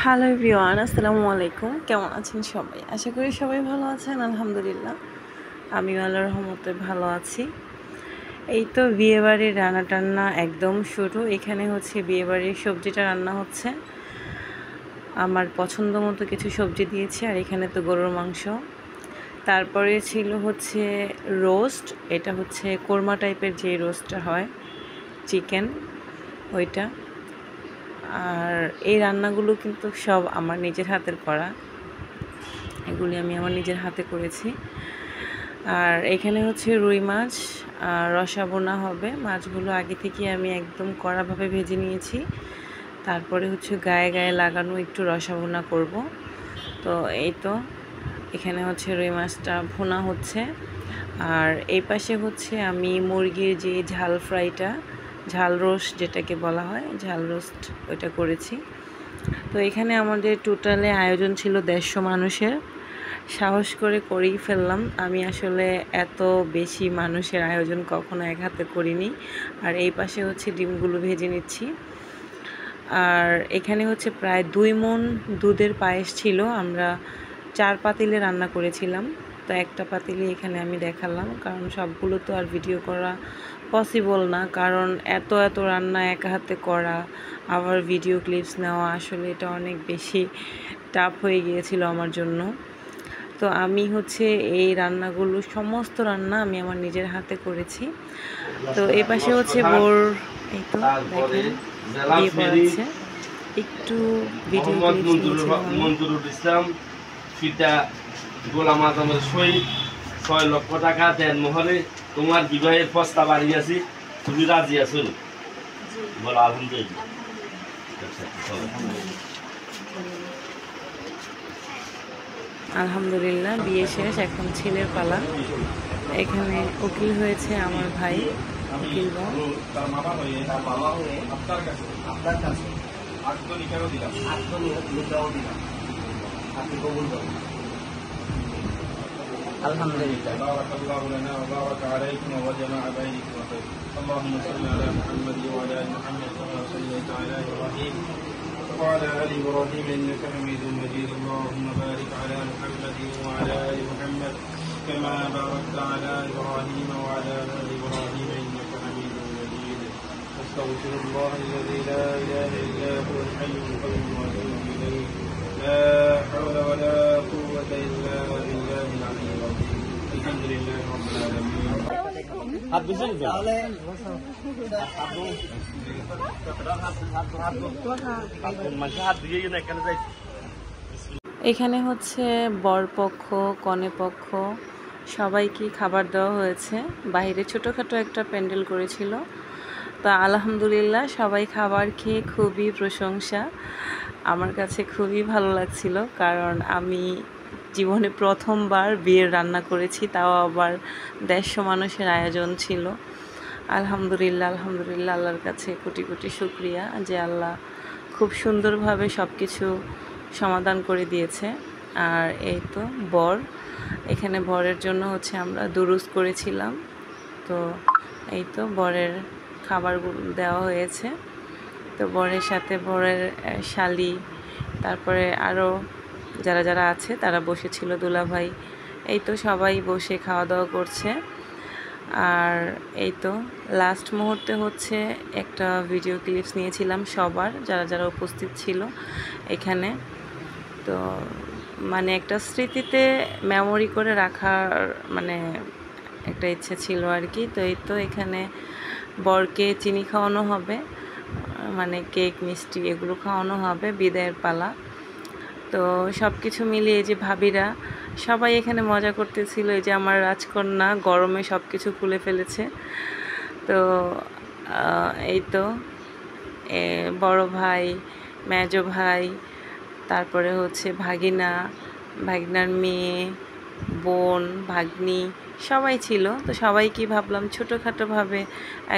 Hello everyone, আসসালামু আলাইকুম। কেমন আছেন সবাই? আশা করি সবাই ভালো আছেন। আলহামদুলিল্লাহ, আমিও আল্লাহর রহমতে ভালো আছি। এই তো বিয়েবাড়ির রান্না টান্না একদম শুরু। এখানে হচ্ছে বিয়েবাড়ির সবজিটা রান্না হচ্ছে। আমার পছন্দ মতো কিছু সবজি দিয়েছি, আর এখানে তো গরুর মাংস। তারপরে ছিল হচ্ছে রোস্ট। এটা হচ্ছে কোরমা টাইপের যে রোস্টটা হয়, চিকেন, ওইটা। আর এই রান্নাগুলো কিন্তু সব আমার নিজের হাতের করা। এগুলি আমি আমার নিজের হাতে করেছি। আর এখানে হচ্ছে রুই মাছ রসা বোনা হবে। মাছগুলো আগে থেকে আমি একদম কড়াভাবে ভেজে নিয়েছি। তারপরে হচ্ছে গায়ে গায়ে লাগানো একটু রসা বোনা করব। তো এই তো এখানে হচ্ছে রুই মাছটা ভুনা হচ্ছে। আর এই পাশে হচ্ছে আমি মুরগির যে ঝাল ফ্রাইটা, ঝাল রোস্ট যেটাকে বলা হয়, ঝাল রোস্ট ওইটা করেছি। তো এখানে আমাদের টোটালে আয়োজন ছিল 150 মানুষের। সাহস করে করেই ফেললাম। আমি আসলে এত বেশি মানুষের আয়োজন কখনো এক হাতে করিনি। আর এই পাশে হচ্ছে ডিমগুলো ভেজে নিচ্ছি। আর এখানে হচ্ছে প্রায় 2 মণ দুধের পায়েস ছিল। আমরা 4 পাতিলে রান্না করেছিলাম। তো একটা পাতিলে এখানে আমি দেখালাম, কারণ সবগুলো তো আর ভিডিও করা পসিবল না, কারণ এত এত রান্না একা হাতে করা, আবার ভিডিও ক্লিপস নেওয়া, আসলে এটা অনেক বেশি টাফ হয়ে গিয়েছিল আমার জন্য। তো আমি হচ্ছে এই রান্নাগুলো, সমস্ত রান্না আমি আমার নিজের হাতে করেছি। তো এই পাশে হচ্ছে বোর, এই তো দেখেন বিয়ে পড়াচ্ছে। একটু ভিডিও ক্লিপস নিয়েছিলাম। ফিতা গোলাম আজমের শহীদ 6 লক্ষ টাকা দেন মোহরে তোমার বিবাহের প্রস্তাব আনিয়াছি, তুমি রাজি আছো? বলো আলহামদুলিল্লাহ। আলহামদুলিল্লাহ, বিয়ে শেষ, এখন ছেলের পালা। এখানে উকিল হয়েছে আমার ভাই, উকিল বোন। الحمدلله بارك الله لنا وبارك عليكم وجمع بينكم وخير. اللهم صل على محمد وعلى ال محمد كما صليت على ابراهيم وعلى ال ابراهيم انك حميد مجيد. اللهم بارك على محمد وعلى ال محمد كما باركت على ابراهيم وعلى ال ابراهيم انك حميد مجيد. استغفر الله الذي لا اله الا هو الحي القيوم واتوب اليه. لا حول ولا قوة إلا بالله العلي العظيم. الحمد لله رب العالمين. এখানে হচ্ছে বরপক্ষ, কনেপক্ষ সবাইকে খাবার দেওয়া হয়েছে। বাইরে ছোটোখাটো একটা প্যান্ডেল করেছিল। তো আলহামদুলিল্লাহ, সবাই খাবার খেয়ে খুবই প্রশংসা। আমার কাছে খুবই ভালো লাগছিল, কারণ আমি জীবনে প্রথমবার বিয়ের রান্না করেছি, তাও আবার 150 মানুষের আয়োজন ছিল। আলহামদুলিল্লাহ, আলহামদুলিল্লাহ, আল্লাহর কাছে কোটি কোটি শুকরিয়া যে আল্লাহ খুব সুন্দরভাবে সব কিছু সমাধান করে দিয়েছে। আর এই তো বর, এখানে বরের জন্য হচ্ছে আমরা দুরুস করেছিলাম। তো এই তো বরের খাবার দেওয়া হয়েছে। তো বরের সাথে বরের শালি, তারপরে আরও যারা যারা আছে তারা বসেছিল, দুলাভাই। এই তো সবাই বসে খাওয়া দাওয়া করছে। আর এই তো লাস্ট মুহূর্তে হচ্ছে একটা ভিডিও ক্লিপস নিয়েছিলাম সবার, যারা যারা উপস্থিত ছিল এখানে। তো মানে একটা স্মৃতিতে মেমোরি করে রাখার মানে একটা ইচ্ছে ছিল আর কি। তো এই তো এখানে বরকে চিনি খাওয়ানো হবে, মানে কেক মিষ্টি এগুলো খাওয়ানো হবে, বিদায়ের পালা। তো সব কিছু মিলিয়ে যে ভাবিরা সবাই এখানে মজা করতেছিল। এই যে আমার রাজকন্যা গরমে সব কিছু খুলে ফেলেছে। তো এই তো বড় ভাই, মেজো ভাই, তারপরে হচ্ছে ভাগিনা, ভাগিনার মেয়ে, বোন, ভাগ্নি সবাই ছিল। তো সবাইকে ভাবলাম ছোটোখাটোভাবে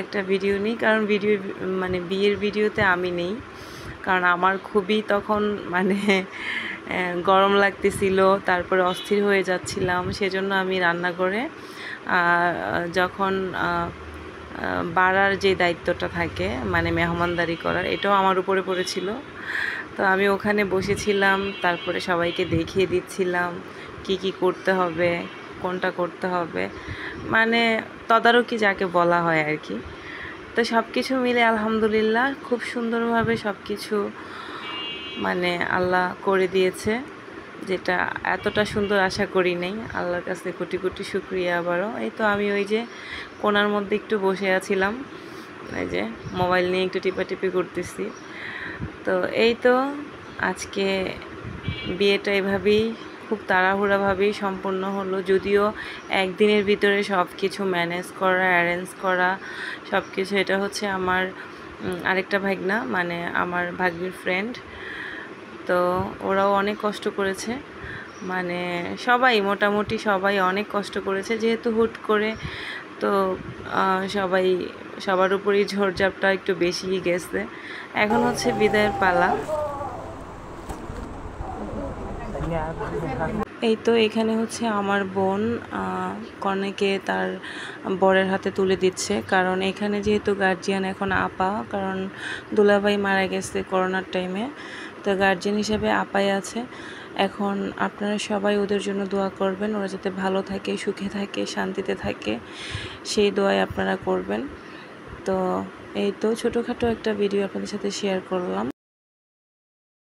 একটা ভিডিও নিই, কারণ ভিডিও মানে বিয়ের ভিডিওতে আমি নেই, কারণ আমার খুবই তখন মানে গরম লাগতেছিল, তারপরে অস্থির হয়ে যাচ্ছিলাম। সেজন্য আমি রান্না করে যখন বাড়ার যে দায়িত্বটা থাকে, মানে মেহমানদারি করার, এটাও আমার উপরে পড়েছিল। তো আমি ওখানে বসেছিলাম, তারপরে সবাইকে দেখিয়ে দিচ্ছিলাম কি কি করতে হবে, কোনটা করতে হবে, মানে তদারকি যাকে বলা হয় আর কি। তো সব কিছু মিলে আলহামদুলিল্লাহ খুব সুন্দরভাবে সব কিছু মানে আল্লাহ করে দিয়েছে, যেটা এতটা সুন্দর আশা করি নাই। আল্লাহর কাছে কোটি কোটি শুকরিয়া আবারও। এই তো আমি ওই যে কোণার মধ্যে একটু বসে আছিলাম, এই যে মোবাইল নিয়ে একটু টিপাটিপি করতেছি। তো এই তো আজকে বিয়েটা এভাবেই খুব তাড়াহুড়াভাবেই সম্পন্ন হলো, যদিও একদিনের ভিতরে সব কিছু ম্যানেজ করা, অ্যারেঞ্জ করা সব কিছু। এটা হচ্ছে আমার আরেকটা ভাগনা, মানে আমার ভাগ্নির ফ্রেন্ড। তো ওরাও অনেক কষ্ট করেছে, মানে সবাই মোটামুটি সবাই অনেক কষ্ট করেছে, যেহেতু হুট করে। তো সবাই সবার উপরই ঝড়ঝাপটা একটু বেশিই গেছে। এখন হচ্ছে বিদায়ের পালা। এই তো এখানে হচ্ছে আমার বোন কনেকে তার বরের হাতে তুলে দিচ্ছে, কারণ এখানে যেহেতু গার্জিয়ান এখন আপা, কারণ দুলাভাই মারা গেছে করোনার টাইমে, তো গার্জিয়ান হিসেবে আপাই আছে। এখন আপনারা সবাই ওদের জন্য দোয়া করবেন, ওরা যাতে ভালো থাকে, সুখে থাকে, শান্তিতে থাকে, সেই দোয়াই আপনারা করবেন। তো এই তো ছোটোখাটো একটা ভিডিও আপনাদের সাথে শেয়ার করলাম।